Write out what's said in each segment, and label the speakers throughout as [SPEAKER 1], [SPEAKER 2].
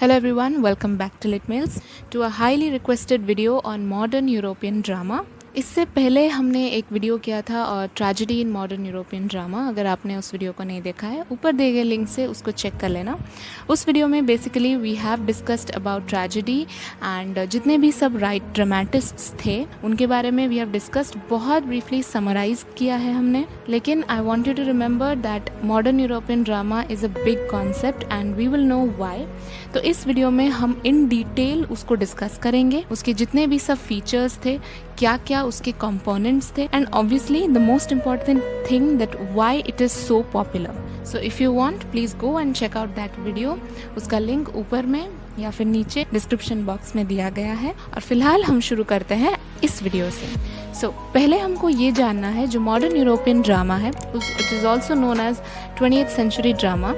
[SPEAKER 1] Hello everyone, welcome back to Litmails to a highly requested video on modern European drama. इससे पहले हमने एक video किया था और tragedy in modern European drama. अगर आपने उस वीडियो को नहीं देखा है, ऊपर दिए गए लिंक से उसको चेक कर लेना। उस वीडियो में basically we have discussed about tragedy and जितने भी सब राइट ड्रामेटिस्ट्स थे उनके बारे में वी हैव डिस्कस्ड, बहुत ब्रीफली समराइज किया है हमने। लेकिन I want you to remember that modern European drama is a big concept and we will know why. तो इस वीडियो में हम इन डिटेल उसको डिस्कस करेंगे, उसके जितने भी सब फीचर्स थे, क्या क्या उसके कंपोनेंट्स थे, and obviously the most important thing that why it is so popular. So if you want please go and check out that video. उसका लिंक ऊपर में या फिर नीचे डिस्क्रिप्शन बॉक्स में दिया गया है। और फिलहाल हम शुरू करते हैं इस वीडियो से। पहले हमको ये जानना है, जो मॉडर्न यूरोपियन ड्रामा है, it is also known as 20th century drama,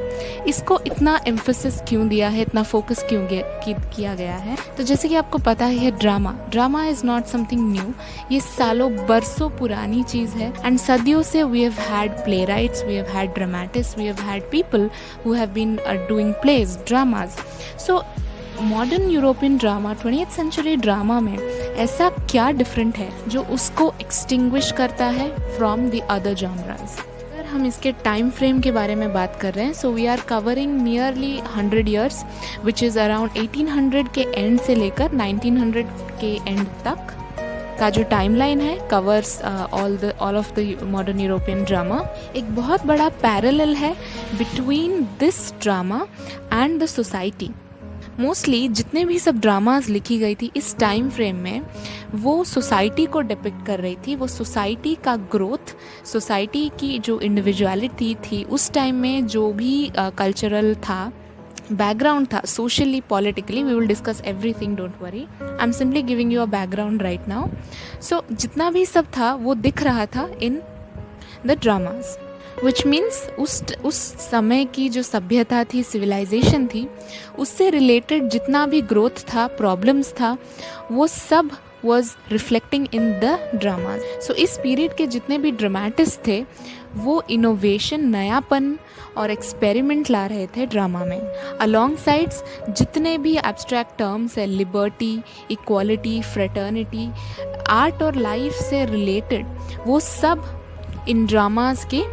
[SPEAKER 1] इसको इतना एम्फोसिस क्यों दिया है, इतना फोकस क्यों किया गया है। तो जैसे कि आपको पता है, drama is not something new. ये सालों बरसों पुरानी चीज़ है एंड सदियों से we have had playwrights, we have had dramatist, we have had people who have been doing plays, dramas. So modern European drama, 20th century drama में ऐसा क्या डिफरेंट है जो उसको एक्सटिंग्विश करता है फ्रॉम द अदर जॉनरास। अगर हम इसके टाइम फ्रेम के बारे में बात कर रहे हैं, so we are covering nearly 100 years, which is around 1800 के एंड से लेकर 1900 के एंड तक का जो टाइमलाइन है covers all of the modern European drama. एक बहुत बड़ा पैरेलल है between this drama and the society. Mostly जितने भी सब ड्रामाज लिखी गई थी इस टाइम फ्रेम में, वो सोसाइटी को डिपिक्ट कर रही थी, वो सोसाइटी का ग्रोथ, सोसाइटी की जो इंडिविजुअलिटी थी उस टाइम में, जो भी कल्चरल था, बैकग्राउंड था, socially, politically. We will discuss everything, don't worry, I am simply giving you a background right now. So जितना भी सब था वो दिख रहा था in the dramas, which means उस समय की जो सभ्यता थी, सिविलाइजेशन थी, उससे रिलेटेड जितना भी ग्रोथ था, प्रॉब्लम्स था, वो सब was reflecting in the dramas. So इस पीरियड के जितने भी ड्रामेटिस्ट थे वो इनोवेशन, नयापन और एक्सपेरिमेंट ला रहे थे ड्रामा में। अलॉन्ग साइड्स जितने भी एब्स्ट्रैक्ट टर्म्स है, लिबर्टी, इक्वालिटी, फ्रेटर्निटी, आर्ट और लाइफ से रिलेटेड, वो सब इन ड्रामाज के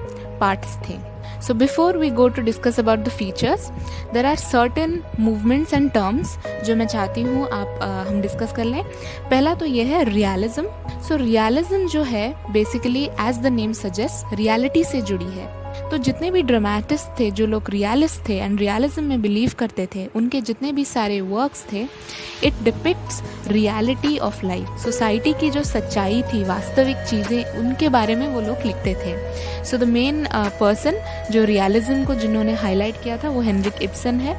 [SPEAKER 1] पार्ट्स थे। So before we go to discuss about the features, there are certain movements and terms जो मैं चाहती हूँ हम डिस्कस कर लें। पहला तो ये है रियलिज्म। सो रियलिज्म जो है basically as the name suggest reality से जुड़ी है। तो जितने भी ड्रामेटिस्ट थे, जो लोग रियलिस्ट थे एंड रियलिज्म में बिलीव करते थे, उनके जितने भी सारे वर्क्स थे, it depicts reality of life. Society की जो सच्चाई थी, वास्तविक चीज़ें, उनके बारे में वो लोग लिखते थे। सो द मेन पर्सन जो रियलिज्म को जिन्होंने हाईलाइट किया था वो हेनरिक इब्सन है।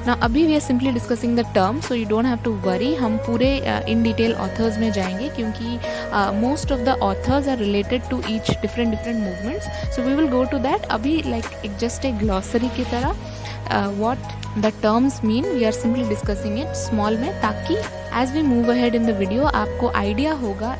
[SPEAKER 1] ना अभी we are simply discussing the term, so you don't have to worry. हम पूरे इन डिटेल ऑथर्स में जाएंगे क्योंकि most of the authors are related to each different movements. So we will go to that. अभी like just एक glossary की तरह what the terms mean, we are simply discussing it small में, ताकि as we move ahead in the video आपको idea होगा।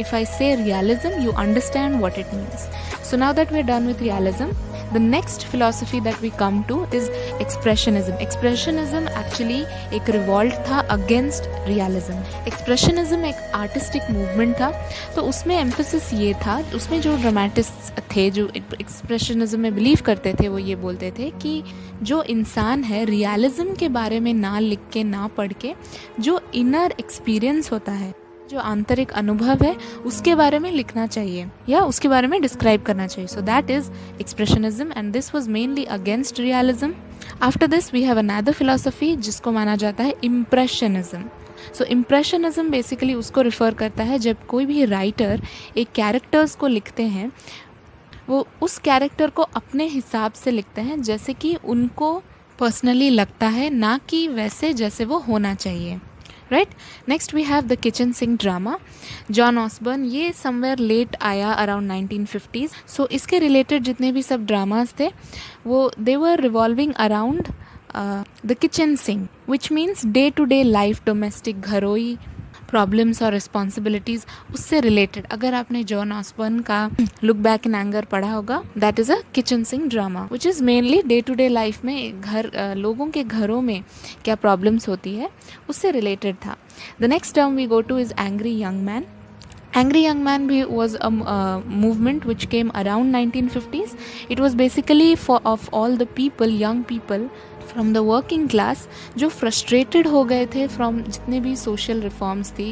[SPEAKER 1] If I say realism, you understand what it means. So now that we're done with realism, the next philosophy that we come to is expressionism. Expressionism actually एक revolt था against realism. Expressionism एक artistic movement था, तो उसमें emphasis ये था, उसमें जो dramatists थे जो expressionism में believe करते थे, वो ये बोलते थे कि जो इंसान है realism के बारे में ना लिख के, ना पढ़ के, जो inner experience होता है, जो आंतरिक अनुभव है, उसके बारे में लिखना चाहिए या उसके बारे में डिस्क्राइब करना चाहिए। So that is expressionism and this was mainly against realism. After this we have another philosophy जिसको माना जाता है इम्प्रेशनिज्म। सो इम्प्रेशनिज्म बेसिकली उसको रिफ़र करता है जब कोई भी राइटर एक कैरेक्टर्स को लिखते हैं, वो उस कैरेक्टर को अपने हिसाब से लिखते हैं, जैसे कि उनको पर्सनली लगता है, ना कि वैसे जैसे वो होना चाहिए। Right. Next we have the kitchen sink drama. John Osborne, ये समवेयर लेट आया अराउंड 1950s। सो इसके रिलेटेड जितने भी सब ड्रामाज थे वो they were revolving around the kitchen sink, which means day to day life, domestic, घरोई problems और रिस्पॉन्सिबिलिटीज़ उससे रिलेटेड। अगर आपने जॉन ऑसबर्न का लुक बैक इन एंगर पढ़ा होगा, that is a kitchen sink drama which is mainly day to day life में लोगों के घरों में क्या प्रॉब्लम्स होती है उससे रिलेटेड था। The next term we go to is angry young man. Angry Young Man was a movement which came around 1950s. It was basically of all the people, young people from the working class जो frustrated हो गए थे from जितने भी social reforms थी।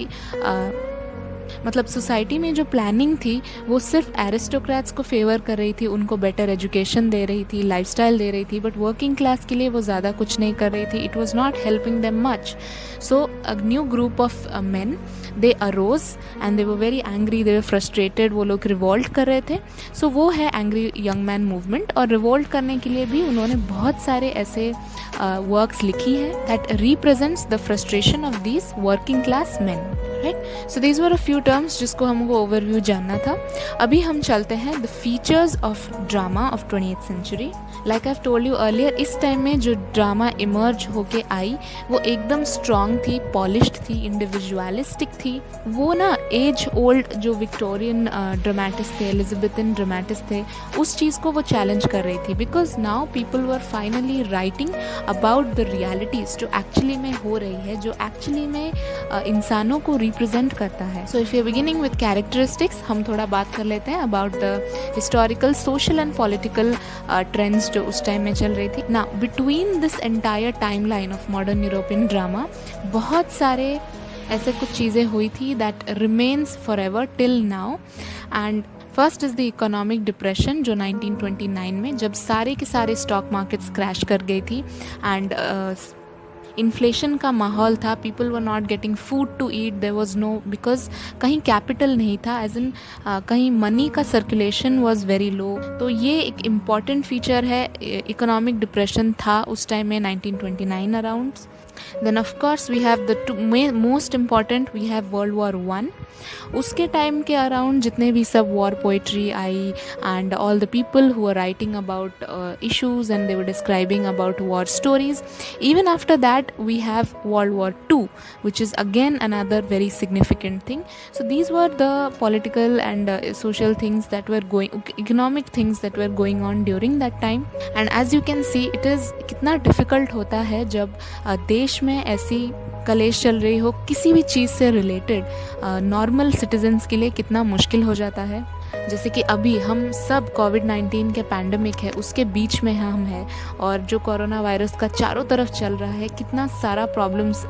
[SPEAKER 1] मतलब society में जो प्लानिंग थी वो सिर्फ एरिस्टोक्रेट्स को फेवर कर रही थी, उनको बेटर एजुकेशन दे रही थी, लाइफस्टाइल दे रही थी, बट वर्किंग क्लास के लिए वो ज़्यादा कुछ नहीं कर रही थी। It was not helping them much. So a new group of men they arose and they were very angry, they were frustrated, वो लोग रिवोल्ट कर रहे थे। सो वो है एंग्री यंग मैन मूवमेंट। और रिवोल्ट करने के लिए भी उन्होंने बहुत सारे ऐसे वर्क्स लिखी है that represents the frustration of these working class man, right. So these were a few terms जिसको हमको ओवरव्यू जानना था। अभी हम चलते हैं the features of drama of 20th century. Like I have told you earlier, इस टाइम में जो ड्रामा इमर्ज होके आई वो एकदम स्ट्रॉन्ग थी, पॉलिश्ड थी, इंडिविजुअलिस्टिक थी। वो ना एज ओल्ड जो विक्टोरियन ड्रामेटिस्ट थे, एलिजाबेथन ड्रामेटिस्ट थे, उस चीज़ को वो चैलेंज कर रही थी। Because now people were finally writing about the realities जो एक्चुअली में हो रही है, जो एक्चुअली में इंसानों को रिप्रेजेंट करता है। So if you beginning with characteristics, हम थोड़ा बात कर लेते हैं about the historical, social and political trends जो उस टाइम में चल रही थी ना। Between this entire time line of modern European drama बहुत सारे ऐसे कुछ चीज़ें हुई थी that remains for ever till now. And first is the economic depression जो 1929 में, जब सारे के सारे स्टॉक मार्केट्स क्रैश कर गई थी एंड इन्फ्लेशन का माहौल था। People were not getting food to eat, there was no, because कहीं कैपिटल नहीं था, एज इन कहीं मनी का सर्कुलेशन वाज वेरी लो। तो ये एक इम्पॉर्टेंट फीचर है। इकोनॉमिक डिप्रेशन था उस टाइम में 1929 around. Then of course we have the most important, we have World War I। उसके टाइम के अराउंड जितने भी सब वॉर पोइट्री आई and all the people who are writing about issues and they were describing about war stories. Even after that we have World War II which is again another very significant thing. So these were the political and social things that were going, economic things that were going on during that time. And as you can see, it is कितना difficult होता है जब देश में ऐसी कलेश चल रही हो किसी भी चीज़ से रिलेटेड, नॉर्मल सिटीजन्स के लिए कितना मुश्किल हो जाता है। जैसे कि अभी हम सब कोविड-19 के पैंडमिक है उसके बीच में हम हैं और जो कोरोना वायरस का चारों तरफ चल रहा है, कितना सारा प्रॉब्लम्स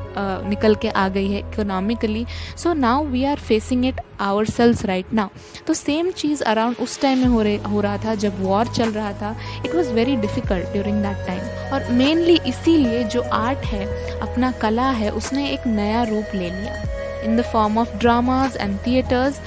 [SPEAKER 1] निकल के आ गई है economically. So now we are facing it ourselves right now. तो सेम चीज़ अराउंड उस टाइम में हो रहा था जब वॉर चल रहा था। It was very difficult during that time. और मेनली इसीलिए जो आर्ट है, अपना कला है, उसने एक नया रूप ले लिया in the form of dramas and theatres.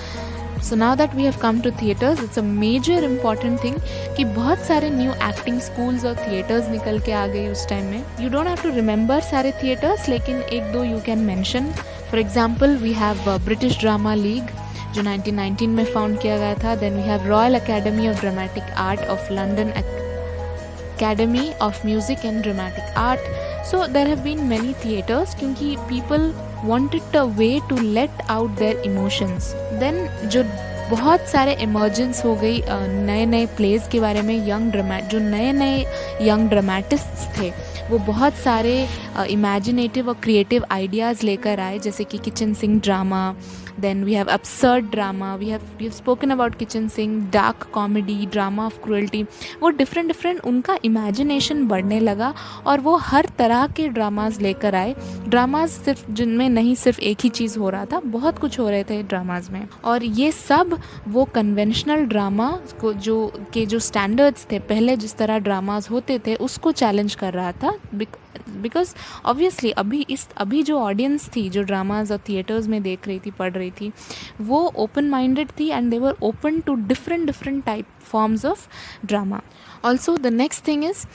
[SPEAKER 1] So now that we have come to theatres, it's a major important thing कि बहुत सारे न्यू एक्टिंग स्कूल्स और थिएटर्स निकल के आ गई उस टाइम में। You don't have to remember सारे थिएटर्स, लेकिन एक दो you can mention. For example we have British Drama League जो 1919 में फाउंड किया गया था। Then we have Royal Academy of Dramatic Art of London, Academy of Music and Dramatic Art. So there have been many theatres क्योंकि people wanted a way to let out their emotions. Then जो बहुत सारे emergence हो गई नए नए place के बारे में। जो नए नए यंग ड्रामेटिस्ट्स थे वो बहुत सारे इमेजिनेटिव और क्रिएटिव आइडियाज़ लेकर आए, जैसे कि kitchen sink drama. Then we have absurd drama, we have spoken about kitchen sink, dark comedy, drama of cruelty. वो डिफरेंट उनका इमेजिनेशन बढ़ने लगा और वो हर तरह के ड्रामाज लेकर आए। ड्रामाज सिर्फ जिनमें नहीं सिर्फ एक ही चीज़ हो रहा था, बहुत कुछ हो रहे थे ड्रामाज में। और ये सब वो कन्वेंशनल ड्रामा को जो स्टैंडर्ड्स थे पहले जिस तरह ड्रामाज होते थे उसको चैलेंज कर रहा था। बिकॉज ऑब्वियसली अभी जो ऑडियंस थी जो ड्रामाज और थिएटर्स में देख रही थी, पढ़ रही थी, वो ओपन माइंडेड थी and they were open to different type forms of drama. Also the next thing is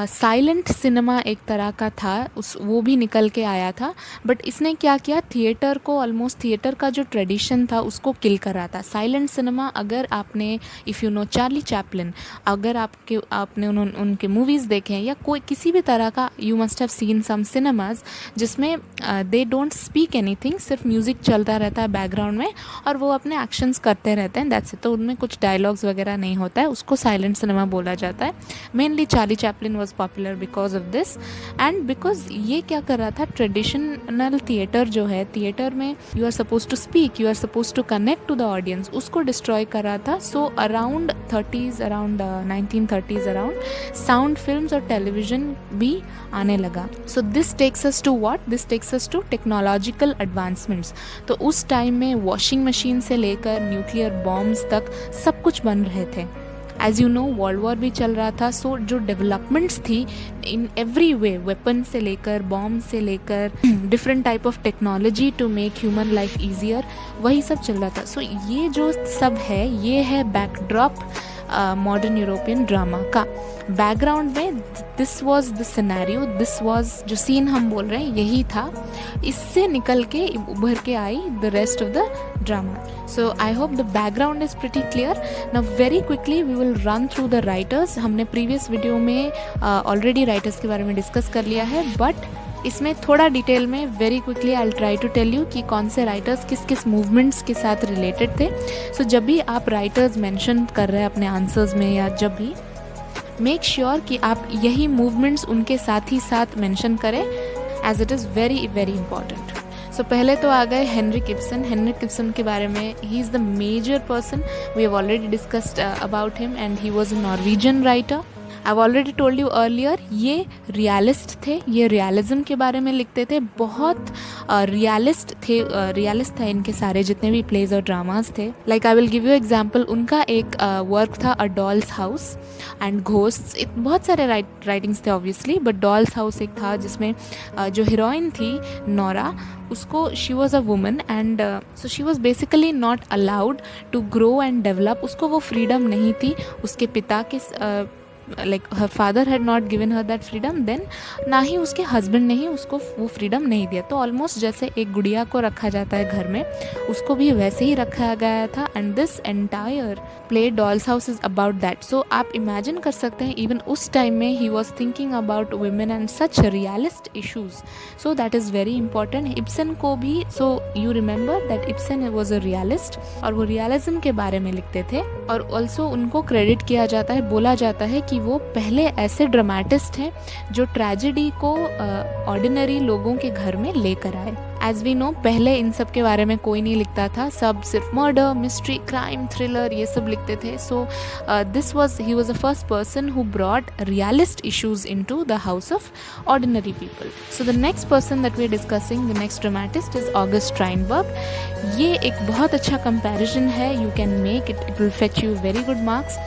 [SPEAKER 1] silent cinema एक तरह का था, वो भी निकल के आया था। बट इसने क्या किया, थिएटर को ऑलमोस्ट थिएटर का जो ट्रेडिशन था उसको किल कर रहा था। साइलेंट सिनेमा, अगर आपने if you know Charlie Chaplin, अगर आपने उनके मूवीज़ देखे हैं या कोई किसी भी तरह का, you must have seen some cinemas जिसमें दे डोंट स्पीक एनीथिंग, सिर्फ म्यूज़िक चलता रहता है बैकग्राउंड में और वो अपने एक्शंस करते रहते हैं, दैट्स इट। तो उनमें कुछ डायलॉग्स वगैरह नहीं होता है, उसको साइलेंट सिनेमा बोला जाता है। Mainly Charlie Chaplin was popular because of this and because ये क्या कर रहा था, ट्रेडिशनल थिएटर जो है, थिएटर में you are suppose to speak, you are suppose to connect to the audience, उसको डिस्ट्रॉय कर रहा था। So around 30s, around 1930s around sound films और टेलीविजन भी आने लगा। So this takes us to what, this takes us to technological advancements. तो उस टाइम में वॉशिंग मशीन से लेकर न्यूक्लियर बॉम्ब्स तक सब कुछ बन रहे थे। As you know world war भी चल रहा था, सो जो डेवलपमेंट्स थी इन एवरी वे, वेपन से लेकर बॉम्ब से लेकर different type of technology to make human life easier, वही सब चल रहा था। सो ये जो सब है, ये है बैकड्रॉप मॉडर्न यूरोपियन ड्रामा का। बैकग्राउंड में this was the scenario, this was जो सीन हम बोल रहे हैं यही था, इससे निकल के उभर के आई the rest of the drama. So I hope the background is pretty clear. Now very quickly we will run through the writers. हमने प्रीवियस वीडियो में ऑलरेडी राइटर्स के बारे में डिस्कस कर लिया है, बट इसमें थोड़ा डिटेल में very quickly I will try to tell you कि कौन से राइटर्स किस किस मूवमेंट्स के साथ रिलेटेड थे। सो जब भी आप राइटर्स मेंशन कर रहे हैं अपने आंसर्स में या जब भी, मेक श्योर कि आप यही मूवमेंट्स उनके साथ ही साथ मेंशन करें, as it is very very important. So पहले तो आ गए हेनरिक इब्सन। हेनरिक इब्सन के बारे में, he is the major person, we have already discussed about him and he was a Norwegian writer. I already told you earlier, ये realist थे, ये realism के बारे में लिखते थे, बहुत रियलिस्ट थे, रियलिस्ट था इनके सारे जितने भी प्लेज और ड्रामाज थे। Like I will give you example, उनका एक वर्क था अ डॉल्स हाउस एंड घोस्ट्स। बहुत सारे राइटिंग्स थे ऑब्वियसली, बट डॉल्स हाउस एक था जिसमें जो हीरोइन थी नोरा, उसको she was a woman and so she was basically not allowed to grow and develop. उसको वो फ्रीडम नहीं थी, उसके पिता के like her father had not given her that freedom, then ना ही उसके हस्बैंड ने ही उसको वो फ्रीडम नहीं दिया। तो ऑलमोस्ट जैसे एक गुड़िया को रखा जाता है घर में, उसको भी वैसे ही रखा गया था। And this entire play Doll's House is about that. So आप इमेजिन कर सकते हैं, इवन उस टाइम में he was thinking about women and such realist issues. So that is very important. Ibsen को भी, so you remember that Ibsen was a realist और वो रियलिज्म के बारे में लिखते थे। और ऑल्सो उनको क्रेडिट किया जाता है, बोला जाता है कि वो पहले ऐसे ड्रामेटिस्ट हैं जो ट्रेजेडी को ऑर्डिनरी लोगों के घर में लेकर आए। एज वी नो, पहले इन सब के बारे में कोई नहीं लिखता था, सब सिर्फ मर्डर, मिस्ट्री, क्राइम, थ्रिलर ये सब लिखते थे। So this was, he was the first person who brought realist issues into the house of ordinary people. So the next person that we are discussing, the next dramatist is August Strindberg. ये एक बहुत अच्छा comparison है, you can make it, it will fetch you very good marks.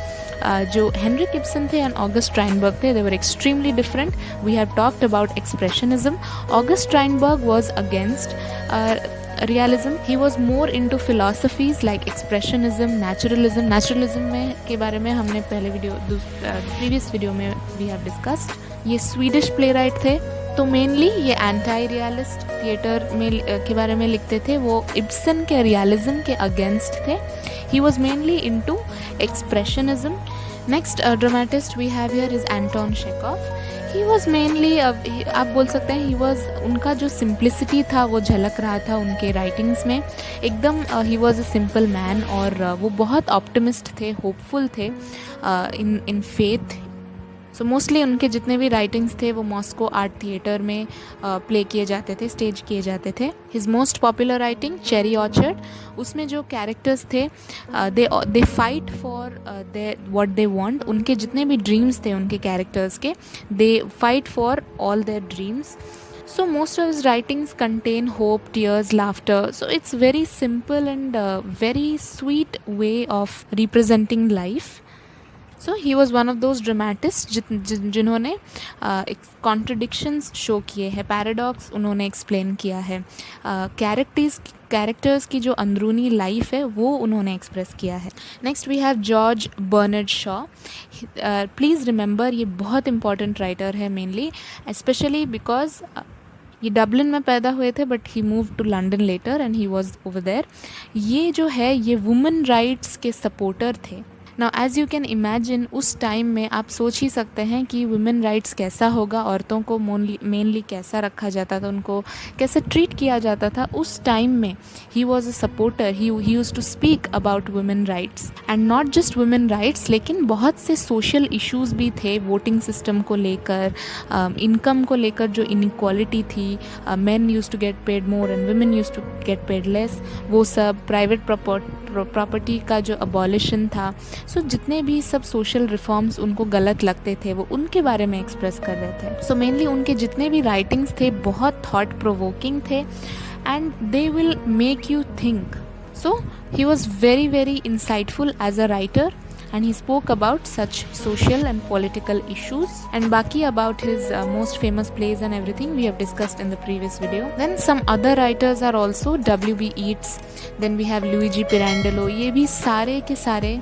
[SPEAKER 1] जो Henrik Ibsen थे and August Strindberg थे, they were extremely different. We have talked about expressionism. August Strindberg was against realism. He was more into philosophies like expressionism, naturalism. Naturalism में के बारे में हमने पहले previous video में we have discussed. ये Swedish playwright थे, तो मेनली ये एंटी रियलिस्ट थिएटर में के बारे में लिखते थे। वो इब्सन के रियलिज्म के अगेंस्ट थे। He was mainly into expressionism. Next dramatist we have here is Anton Chekhov. He was mainly, आप बोल सकते हैं, ही वॉज, उनका जो सिंप्लिसिटी था वो झलक रहा था उनके राइटिंग्स में एकदम। ही वॉज अ सिंपल मैन और वो बहुत ऑप्टिमिस्ट थे, होपफुल थे इन फेथ। सो मोस्टली उनके जितने भी राइटिंग्स थे वो मॉस्को आर्ट थिएटर में प्ले किए जाते थे, स्टेज किए जाते थे। His most popular writing cherry orchard, उसमें जो कैरेक्टर्स थे they fight for what they want. उनके जितने भी ड्रीम्स थे उनके कैरेक्टर्स के, they fight for all their dreams. So most of his writings contain hope, tears, laughter. So it's very simple and very sweet way of representing life. So he was one of those dramatists जिन्होंने contradictions show किए हैं, paradox उन्होंने explain किया है, characters की जो अंदरूनी life है वो उन्होंने एक्सप्रेस किया है। Next we have George Bernard Shaw. Please remember, ये बहुत इंपॉर्टेंट राइटर है मेनली, स्पेशली बिकॉज ये डबलिन में पैदा हुए थे but he move to London later and he was over there. ये जो है ये वुमेन राइट्स के सपोर्टर थे। Now as you can imagine उस टाइम में आप सोच ही सकते हैं कि वुमेन राइट्स कैसा होगा, औरतों को मेनली कैसा रखा जाता था, उनको कैसे ट्रीट किया जाता था उस टाइम में. He was a supporter, he used to speak about women rights and not just women rights, लेकिन बहुत से सोशल इश्यूज़ भी थे वोटिंग सिस्टम को लेकर, इनकम को लेकर जो इनइक्वालिटी थी, men used to get paid more and women used to get paid less, वो सब, प्राइवेट प्रॉपर्टी का जो अबॉलिशन था. सो जितने भी सब सोशल रिफॉर्म्स उनको गलत लगते थे वो उनके बारे में एक्सप्रेस कर रहे थे. सो मेनली उनके जितने भी राइटिंग्स थे बहुत थॉट प्रोवोकिंग थे and they will make you think. So he was very very insightful as a writer and he spoke about such social and political issues, and baki about his most famous plays and everything we have discussed in the previous video. Then some other writers are also W.B. Yeats, then we have Luigi Pirandello. ये भी सारे के सारे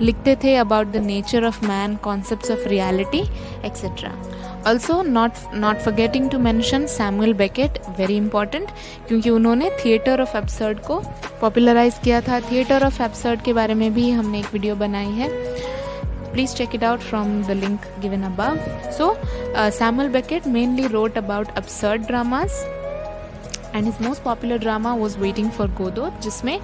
[SPEAKER 1] लिखते थे about the nature of man, concepts of reality, etc. Also not forgetting to mention Samuel Beckett, very important, क्योंकि उन्होंने theatre of absurd को पॉपुलराइज किया था. थिएटर ऑफ एब्सर्ड के बारे में भी हमने एक वीडियो बनाई है, please check it out from the link given above. So Samuel Beckett mainly wrote about absurd dramas and his most popular drama was Waiting for Godot, जिसमें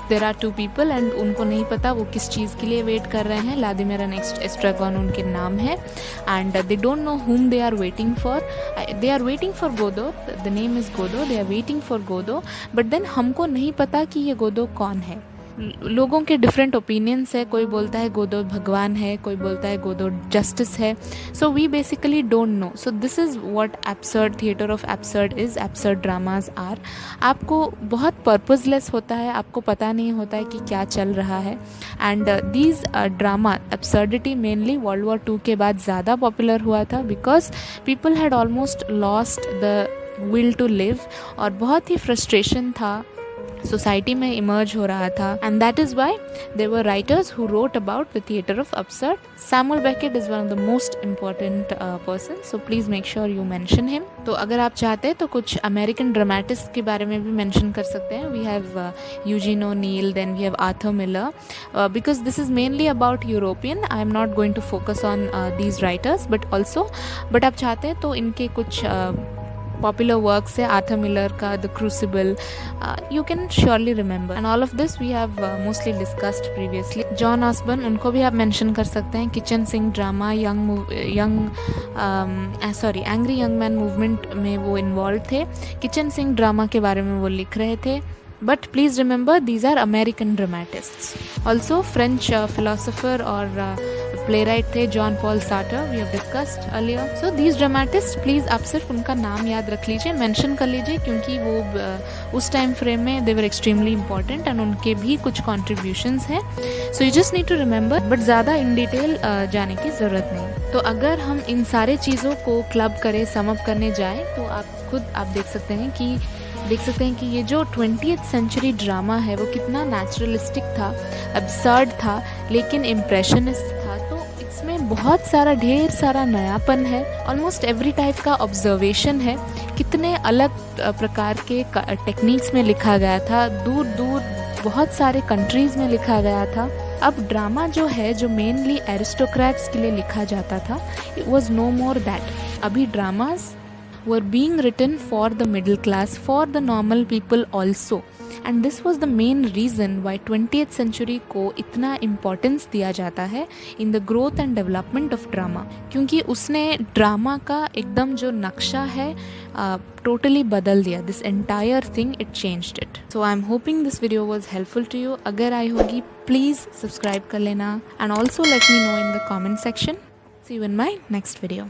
[SPEAKER 1] देर आर 2 people एंड उनको नहीं पता वो किस चीज़ के लिए वेट कर रहे हैं. व्लादिमीर एंड एस्ट्रागॉन उनके नाम है and they don't know whom they are waiting for. They are waiting for Godot, the name is Godot, they are waiting for Godot, but then हमको नहीं पता कि ये गोदो कौन है. लोगों के डिफरेंट ओपिनियंस है, कोई बोलता है गोदो भगवान है, कोई बोलता है गोदो जस्टिस है. So we basically don't know. So this is what absurd theatre of absurd is, absurd dramas are. आपको बहुत पर्पसलेस होता है, आपको पता नहीं होता है कि क्या चल रहा है. And these drama absurdity mainly world war 2 के बाद ज़्यादा पॉपुलर हुआ था because people had almost lost the will to live, और बहुत ही फ्रस्ट्रेशन था, सोसाइटी में इमर्ज हो रहा था, and that is why there were writers who wrote about the theatre of absurd. Samuel Beckett is one of the most important person, so please make sure you mention him. तो अगर आप चाहते हैं तो कुछ अमेरिकन ड्रामेटिस्ट के बारे में भी मेंशन कर सकते हैं. We have Eugene O'Neill, then we have Arthur Miller, because this is mainly about European. I am not going to focus on these writers but आप चाहते हैं तो इनके कुछ पॉपुलर वर्क्स है. आर्थर मिलर का the Crucible you can surely remember, and all of this we have mostly discussed previously. John Osborne, उनको भी आप मेंशन कर सकते हैं. Kitchen sink drama, angry young man movement में वो इन्वॉल्व थे. किचन सिंक ड्रामा के बारे में वो लिख रहे थे. But please remember these are American dramatists. Also French philosopher or playwright थे John Paul Sartre, we have discussed earlier. So these dramatists, please आप सिर्फ उनका नाम याद रख लीजिए, mention कर लीजिए, क्योंकि वो उस टाइम फ्रेम में they were extremely important and उनके भी कुछ contributions हैं. So you just need to remember, but ज़्यादा in detail जाने की ज़रूरत नहीं. तो अगर हम इन सारे चीज़ों को क्लब करें, सम अप करने जाएँ, तो आप देख सकते हैं कि ये जो 20th सेंचुरी ड्रामा है वो कितना नेचुरलिस्टिक था, अब्सर्ड था, लेकिन इम्प्रेशनिस्ट था. तो इसमें बहुत सारा ढेर सारा नयापन है. ऑलमोस्ट एवरी टाइप का ऑब्जर्वेशन है. कितने अलग प्रकार के टेक्निक्स में लिखा गया था, दूर दूर बहुत सारे कंट्रीज़ में लिखा गया था. अब ड्रामा जो है, जो मेनली एरिस्टोक्रेट्स के लिए लिखा जाता था, it was no more that. अभी dramas were being written for the middle class, for the normal people also, and this was the main reason why 20th century को इतना importance दिया जाता है in the growth and development of drama, क्योंकि उसने drama का एकदम जो नक्शा है totally बदल दिया. This entire thing, it changed it. So I'm hoping this video was helpful to you. अगर आई होगी please subscribe कर लेना, and also let me know in the comment section. See you in my next video.